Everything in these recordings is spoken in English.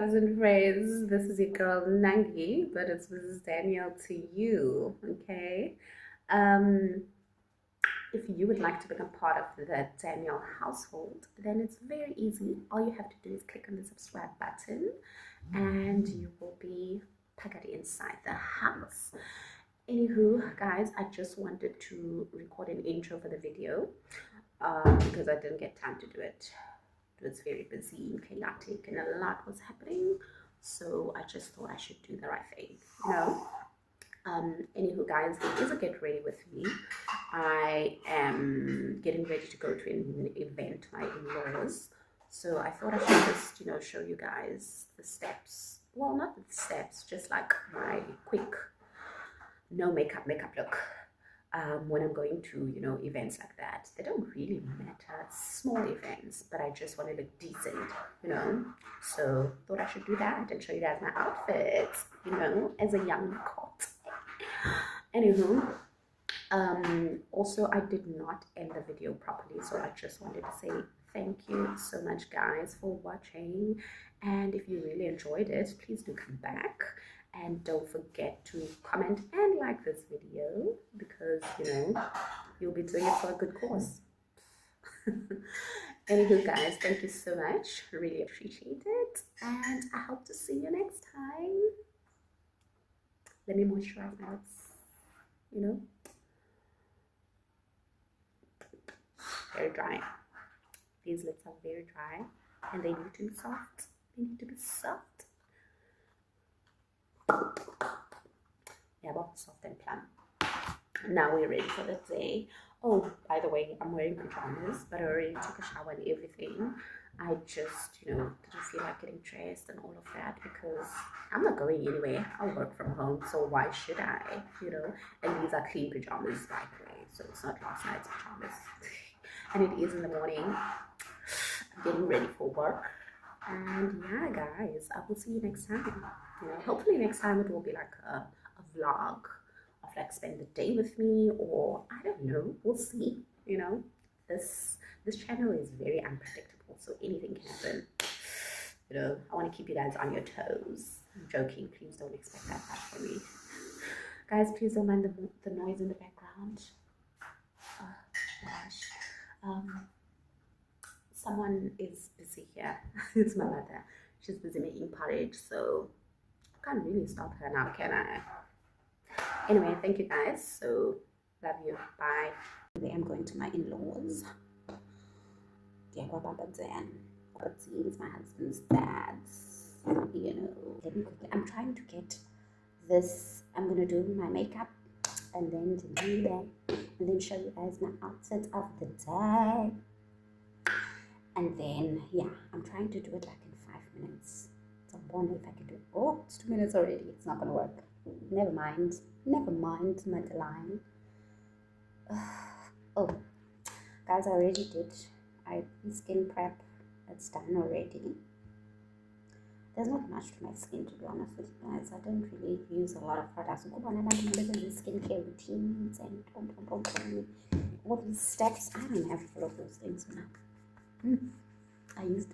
brothers and friends. This is your girl Nangi, but it's Mrs. Daniel to you. Okay. Um, if you would like to become part of the Daniel household, then it's very easy. All you have to do is click on the subscribe button, and you will be packed inside the house. Anywho, guys, I just wanted to record an intro for the video because I didn't get time to do it. It was very busy and chaotic and a lot was happening, so I just thought I should do the right thing, you know. Anywho, guys, it is a get ready with me. I am getting ready to go to an event, my in-laws, so I thought I should just, you know, show you guys the steps. Well, not the steps, just like my quick no makeup look. When I'm going to, you know, events like that. They don't really matter, small events, but I just want to look decent, you know. So thought I should do that and show you guys my outfit, you know, as a young court. Anywho, also I did not end the video properly, so I just wanted to say thank you so much, guys, for watching. And if you really enjoyed it, please do come back. And don't forget to comment and like this video because, you know, you'll be doing it for a good cause. Anywho, guys, thank you so much. Really appreciate it. And I hope to see you next time. Let me moisturize my lips, you know. Very dry. These lips are very dry and they need to be soft. They need to be soft. Yeah, well, soft and plump. Now we're ready for the day. Oh, by the way, I'm wearing pajamas, but I already took a shower and everything. I just, you know, didn't feel like getting dressed and all of that because I'm not going anywhere. I'll work from home, so why should I, you know? And these are clean pajamas, by the way, so it's not last night's pajamas. And it is in the morning. I'm getting ready for work. And yeah, guys, I will see you next time. You know, hopefully next time it will be like a vlog of like spend the day with me, or I don't know, we'll see. You know, this channel is very unpredictable, so anything can happen. You know, I want to keep you guys on your toes. I'm joking, please don't expect that much from me. Guys, please don't mind the noise in the background. Oh gosh. Someone is busy here. It's my mother. She's busy making porridge, so I can't really stop her now, can I? Anyway, thank you guys. So love you. Bye. Today I'm going to my in-laws. It's my husband's dad's. You know. Let me quickly. I'm trying to get this. I'm gonna do my makeup and then do that, and then show you guys my outfit of the day. And then, yeah, I'm trying to do it like in 5 minutes. So I wonder if I can do it. Oh, it's 2 minutes already. It's not going to work. Never mind. Never mind, Madeline. Oh, guys, I already did. Skin prep. It's done already. There's not much to my skin, to be honest with you guys. I don't really use a lot of products. Skincare routines and all these steps. I don't have all of those things now. I used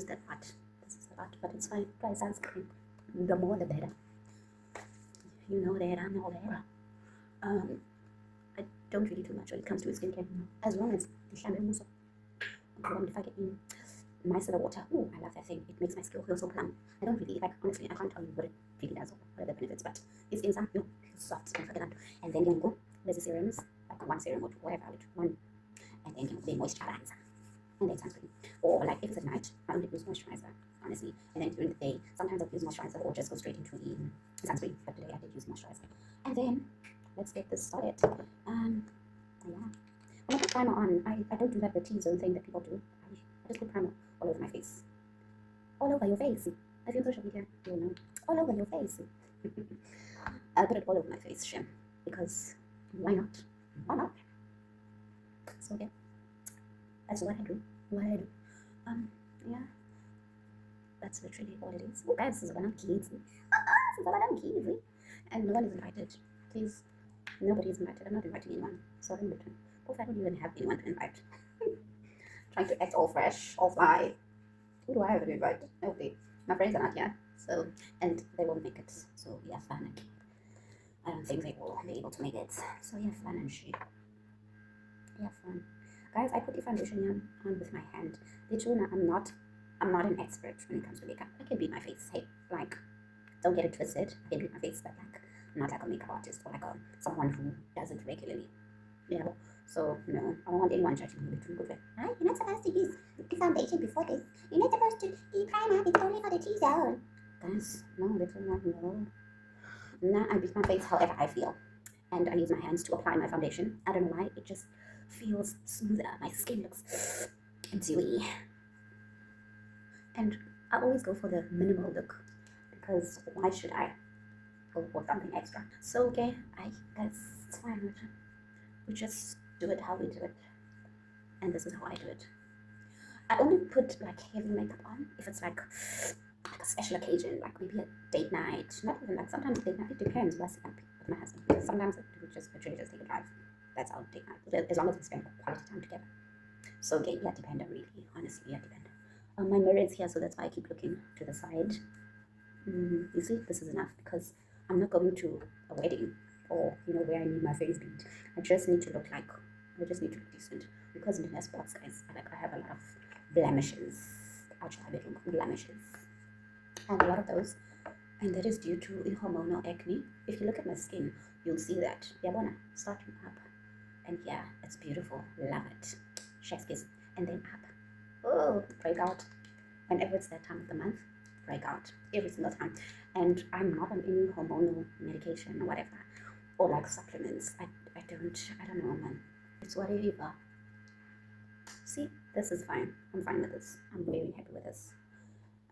that lot. This is a lot, but it's fine. Try sunscreen. The more the better. You know that, I know that. I don't really do much when it comes to skincare. As long as the shampoo muscle. If I get in micellar water, oh, I love that thing. It makes my skin feel so plump. I don't really, like, honestly, I can't tell you what it really does or what are the benefits, but it's inside, you know, soft, and forget that. And then you go, there's the serums, like one serum or whatever, one, and then the moisturizer. And then sunscreen, or like if it's at night, I only use moisturizer, honestly. And then during the day, sometimes I'll use moisturizer or just go straight into the sunscreen. But today I did use moisturizer. And then let's get this started. Yeah. When I put primer on, I don't do that the T-zone thing that people do. I just put primer all over my face. All over your face. If you're on social media, you'll know. All over your face. I put it all over my face, Shem, because why not? Why not? So yeah, that's what I do. Yeah, that's literally all it is. Oh guys, this is what I'm kids. And no one is invited. Please, nobody is invited. I'm not inviting anyone. So in return, I don't even have anyone to invite. Trying to act all fresh, all fly. Who do I have to invite? Nobody. My friends are not here, so, and they won't make it. So yeah, fun. I don't think they will be able to make it. So yeah, fun and shit. Yeah, fun. Guys, I put the foundation here on with my hand. Literally, I'm not an expert when it comes to makeup. I can beat my face. Hey, like, don't get it twisted. I can beat my face, but like, I'm not like a makeup artist or like someone who does it regularly. You know. So no, I don't want anyone judging me between good way. Right? You're not supposed to use the foundation before this. You're not supposed to be primer. It's only for the T-zone. Guys, no, literally not. No. Now I beat my face however I feel, and I use my hands to apply my foundation. I don't know why, it just feels smoother. My skin looks dewy, and I always go for the minimal look because why should I go for something extra? So okay, I guess it's fine. We just do it how we do it, and this is how I do it. I only put like heavy makeup on if it's like a special occasion, like maybe a date night. Not even like sometimes date night. It depends. What's up with my husband? Because sometimes we just literally just take a drive. That's our date night. As long as we spend quality time together. So again, yeah, depend really. Honestly, yeah, depend. My mirror is here, so that's why I keep looking to the side. You see, this is enough because I'm not going to a wedding or where I need my face beat. I just need to look decent because in the spots, guys, I have a lot of blemishes, outside bedroom blemishes, and a lot of those, and that is due to hormonal acne. If you look at my skin, you'll see that. Yabona, starting up, and yeah, it's beautiful. Love it. Chef's kiss, and then up. Oh, breakout. Whenever it's that time of the month, breakout every single time. And I'm not on any hormonal medication or whatever, or like supplements. I don't know, man. It's whatever. See, this is fine. I'm fine with this. I'm very happy with this.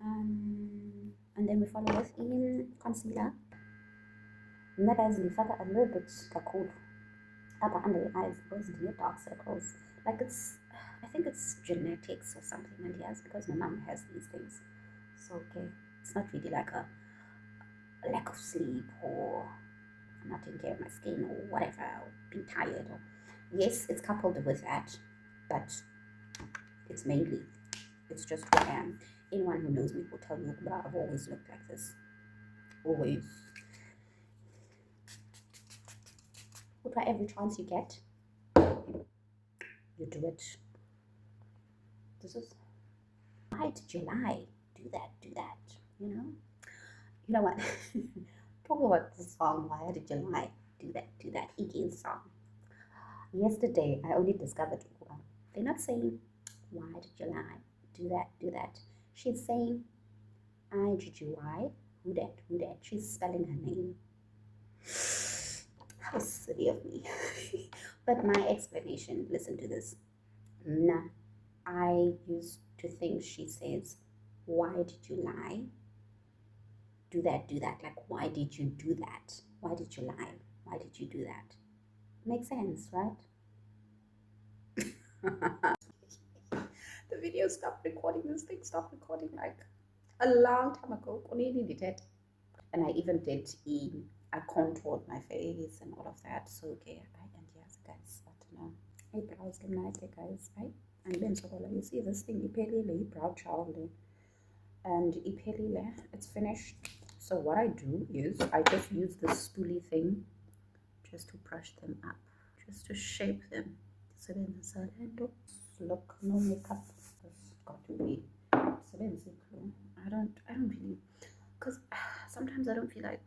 And then we follow with in concealer. Never nifaka a little bit kakhulu upper under the eyes because the dark circles. Like I think it's genetics or something, and yes, because my mom has these things. So okay, it's not really like a lack of sleep or I'm not taking care of my skin or whatever, or being tired. Or yes, it's coupled with that, but it's just who I am. Anyone who knows me will tell you that I've always looked like this. Always. But every chance you get, you do it. This is why did you lie? Do that. You know what? Talk about the song. Why did you lie? Do that. Iggy's song. Yesterday, I only discovered they're not saying why did you lie? Do that. She's saying I did you lie? Who that? She's spelling her name. How silly of me. But my explanation, listen to this. Nah, I used to think she says, why did you lie? Do that. Like, why did you do that? Why did you lie? Why did you do that? Makes sense, right? The video stopped recording. This thing stopped recording like a long time ago. And I even did I contoured my face and all of that. So okay, and yes, guys, but no. Eyebrows get nice, guys, right? And then so you see this thing, brow child, and it's finished. So what I do is I just use this spoolie thing just to brush them up, just to shape them. So then look, no makeup. It's got to be. So then I don't really, because sometimes I don't feel like,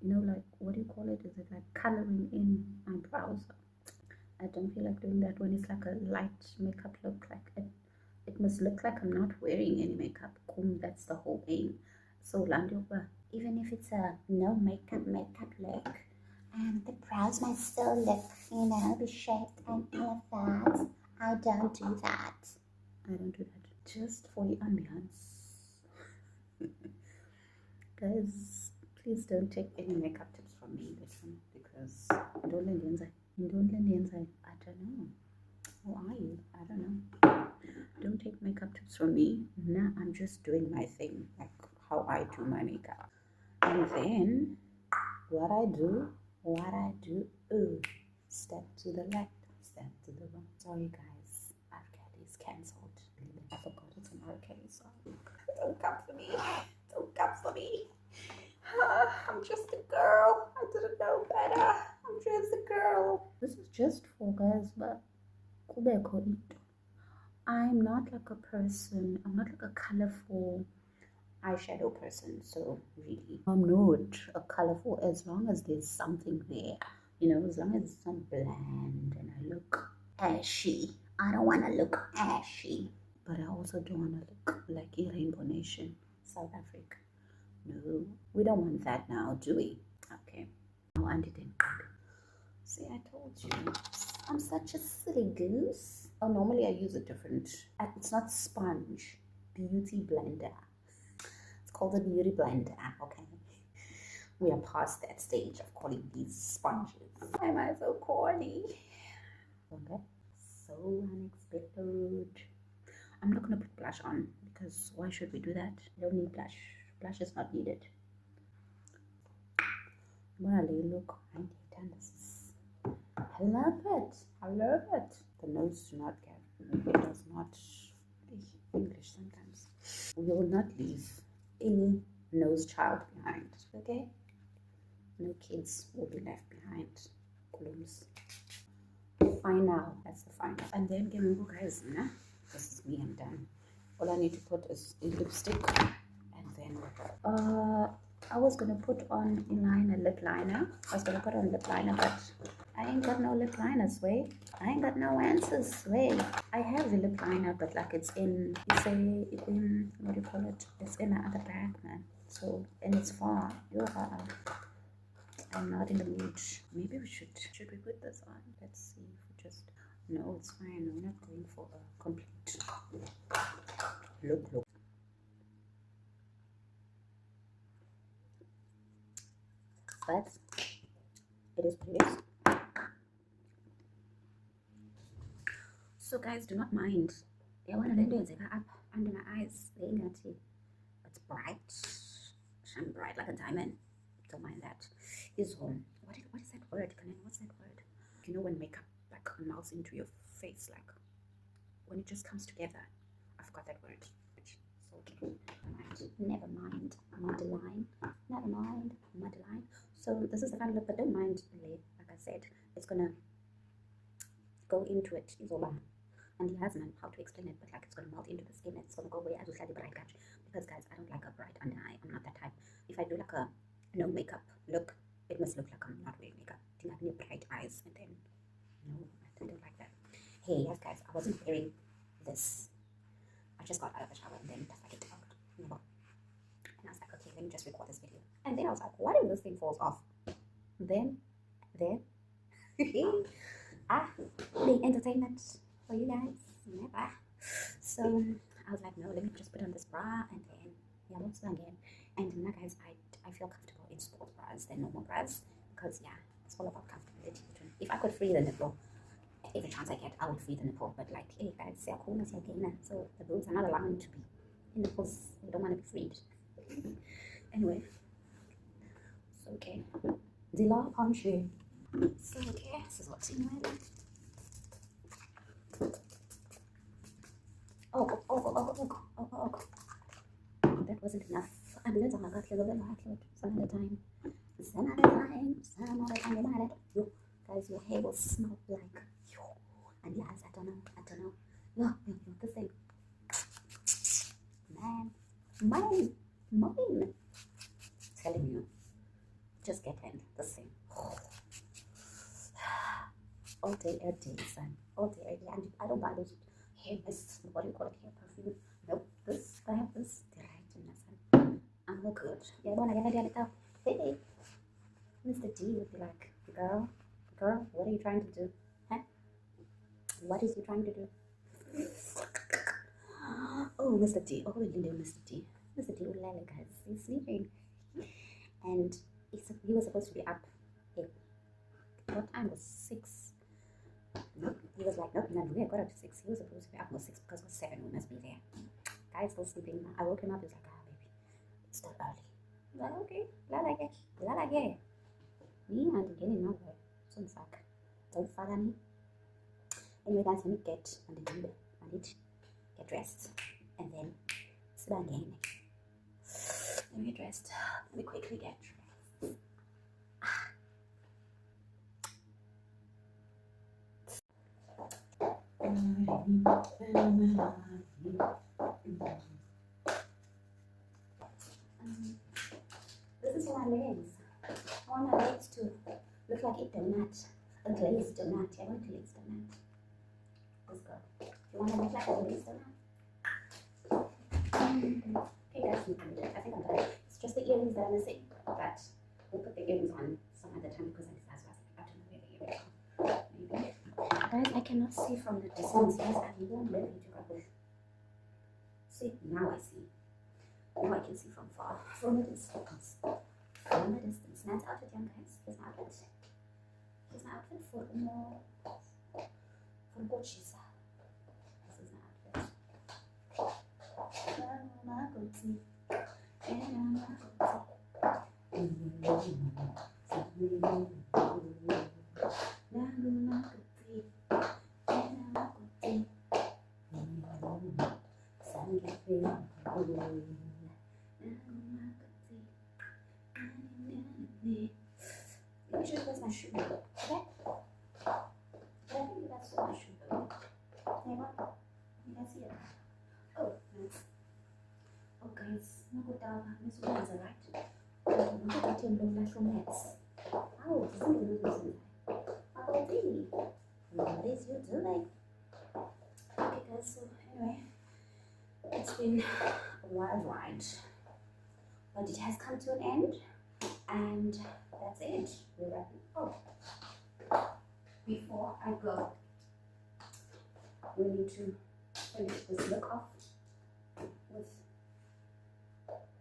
like, what do you call it? Is it like coloring in my brows? I don't feel like doing that when it's like a light makeup look. Like it must look like I'm not wearing any makeup. That's the whole aim. So even if it's a no makeup look, and the brows must still look, be shaped and all of that. I don't do that. Just for the ambiance. Guys, please don't take any makeup tips from me, because I don't know. Who are you? I don't know. Don't take makeup tips from me. Nah, I'm just doing my thing, like how I do my makeup. And then what I do, step to the left, step to the right. Sorry guys, R. Kelly's cancelled. I forgot it's an R. Kelly song. Don't come for me. for me. I'm just a girl. I didn't know better. I'm just a girl. This is just for guys, but I'm not like a person. I'm not like a colorful eyeshadow person. So really, I'm not a colorful as long as there's something there. You know, as long as it's not bland and I look ashy. I don't want to look ashy. But I also don't want to look like a Rainbow Nation, South Africa. No, we don't want that now, do we? Okay. No, I didn't. See, I told you. I'm such a silly goose. Oh, normally I use a different. It's not sponge. Beauty blender. It's called a beauty blender. Okay. We are past that stage of calling these sponges. Why am I so corny? Okay. So unexpected. I'm not gonna put blush on because why should we do that? We don't need blush. Blush is not needed. Well, you look, I done this. I love it. I love it. The nose do not get. It does not. English sometimes. We will not leave any nose child behind. Okay. No kids will be left behind. Columns. Final. That's the final. And then give me guys. Nah? This is me. I'm done. All I need to put is a lipstick, and then I was gonna put on lip liner. I was gonna put on lip liner, but I ain't got no lip liners, way. I ain't got no answers, way. I have a lip liner, but like it's in what do you call it? It's in another bag, man. So and it's far. You're far. I'm not in the mood. Maybe we should we put this on? Let's see if we just. No, it's fine. We're not going for a complete look. But it is what it is. So guys, do not mind. I want to do it up under my eyes. It's bright. Shine bright like a diamond. Don't mind that. Is home. What is that word? What's that word? You know when makeup like melts into your face, like when it just comes together. I forgot that word. So okay. Never mind. Mudline. Never mind. Mudline. So this is the final look, but don't mind. Like I said, it's gonna go into it. And he has known how to explain it, but like it's gonna melt into the skin. It's gonna go away as a slightly bright catch. Because guys, I don't like a bright under eye. I'm not that type. If I do like a no makeup look, it must look like I'm not wearing makeup. Do you have any bright eyes? And then no, I don't like that. Hey, yes guys, I wasn't wearing this. I just got out of the shower and then I get out. And I was like, okay, let me just record this video. And then I was like, what if this thing falls off? Then being entertainment for you guys, never. So I was like, no, let me just put on this bra and then what's again. And now guys, I feel comfortable in sport bras than normal bras because it's all about comfortability. If I could free the nipple, every chance I get, I would free the nipple. But like, hey guys, so the boobs are not allowed to be in nipples. We don't want to be freed. Anyway, so okay, the law punchy. So okay, this is what's in my life. Oh, that wasn't enough. I'm going to have some other time. Guys, your hair will smell like you. And yes, I don't know. No, this thing. Man. Telling you, just get in this thing. All day, every day, son. All day, every day. And I don't buy those hair mists. What do you call it? Hair perfume. Nope. I have this. I'm all good. Yeah, when I get ready, I go, hey, Mr. D would be like, girl, what are you trying to do? Huh? What is he trying to do? Oh, Mr. D. Oh, we didn't Mr. D. Mr. D would lie like us. He's sleeping. And he was supposed to be up. What time was 6? Nope. He was like, nope, not really. I got up to 6. He was supposed to be up at 6 because it was 7. We must be there. Guy's still sleeping. I woke him up. He's like, baby, it's still early. I'm like, okay. Lalage. Me and again another. So in fact, don't follow me. Anyway, guys, let me get on the bed. I need to get dressed and then sit down again. Let me get dressed. Let me quickly get dressed. This is for my legs. I want my legs to look like a donut. A glazed donut. I want a glazed donut. Let's go. You want to look like a glazed donut? Okay guys, I think I'm done. It's just the earrings that I'm missing. But we'll put the earrings on some other time because that's why I don't know where the earrings are. Maybe. Guys, I cannot see from the distance. Guys, I won't let you to rubbish. See, now I see. Now I can see from far. From a distance. From a distance. Nice outfit, young guys. Here's my outfit. Here's my outfit for Umojiso. This is my outfit. Let me show you where's my shoe. Okay? I think that's what my shoe. Neighbor, you can see it. Oh, nice. Oh, guys, no good down. This one's alright. Look at him, look like romance. Oh, this is good. Oh, baby. What is you doing? Okay, guys, so anyway, it's been a wild ride, but it has come to an end, and that's it. We're wrapping up. Before I go, we need to finish this look off with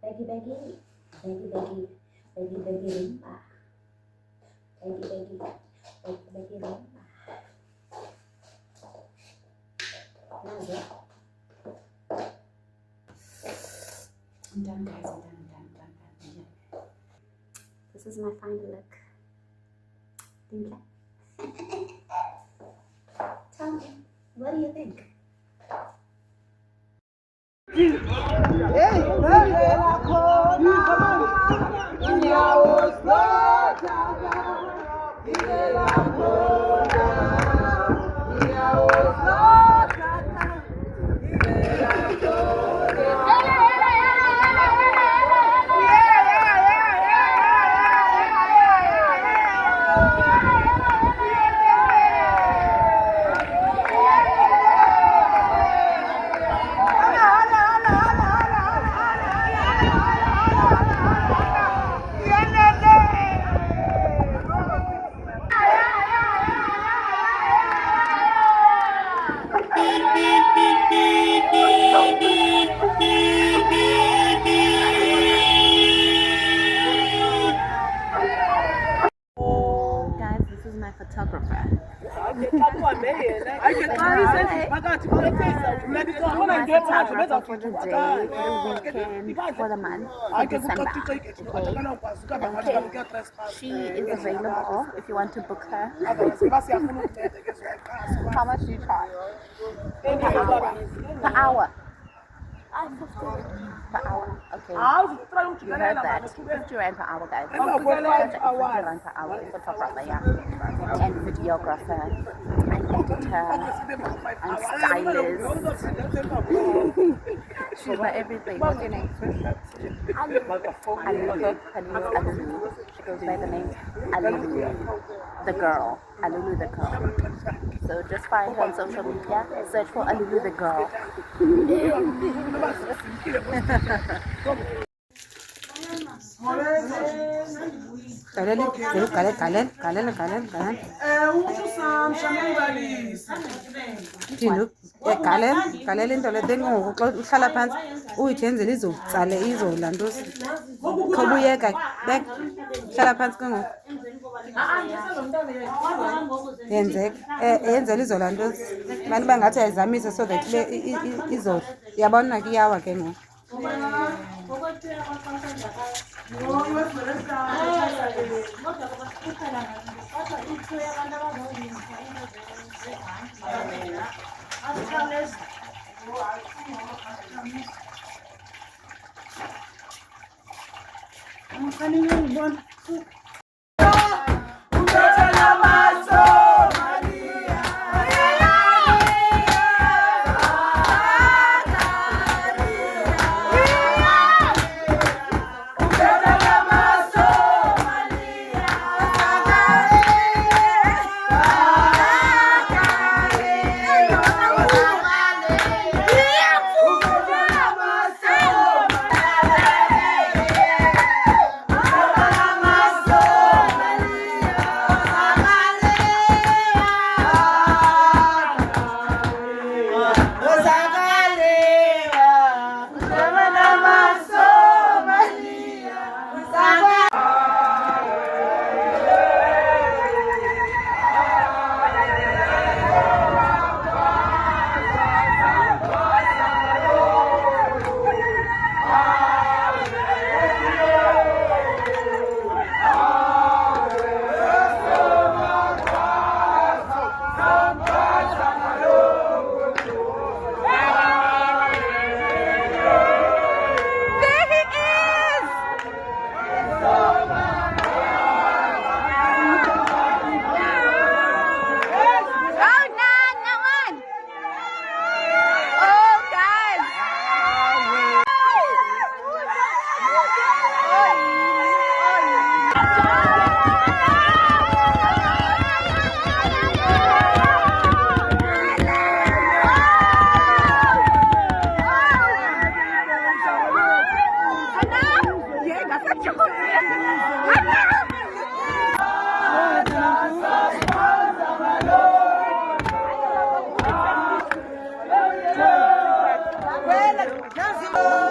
baggy rimba. Baggy rimba. That's it. I'm done, guys. I'm done. This is my final look. Think like? Tell me, what do you think? Guys, this is my photographer. For the day, for the weekend, for the month, for December. Okay. She is available if you want to book her. How much do you charge? Per hour. Per hour. Okay. You heard that. 50 rand per hour, guys. 50 rand per hour. Photographer, yeah. And videographer. And editor. And stylist. She's my everything. What's your name? Alulu. Her name is Alulu. She goes by the name Alulu. The girl. Alulu the girl. So just find her on social media. Search for Alulu the girl. Galela into le then ngoku xa uhlala phansi uyithenzele izotsale izolantuza khobuyeka hlala phansi ke ngoku yenzela izolantuza abantu bangathi ayizamise so that izolo yabona ke iyawa ke ngoku Well,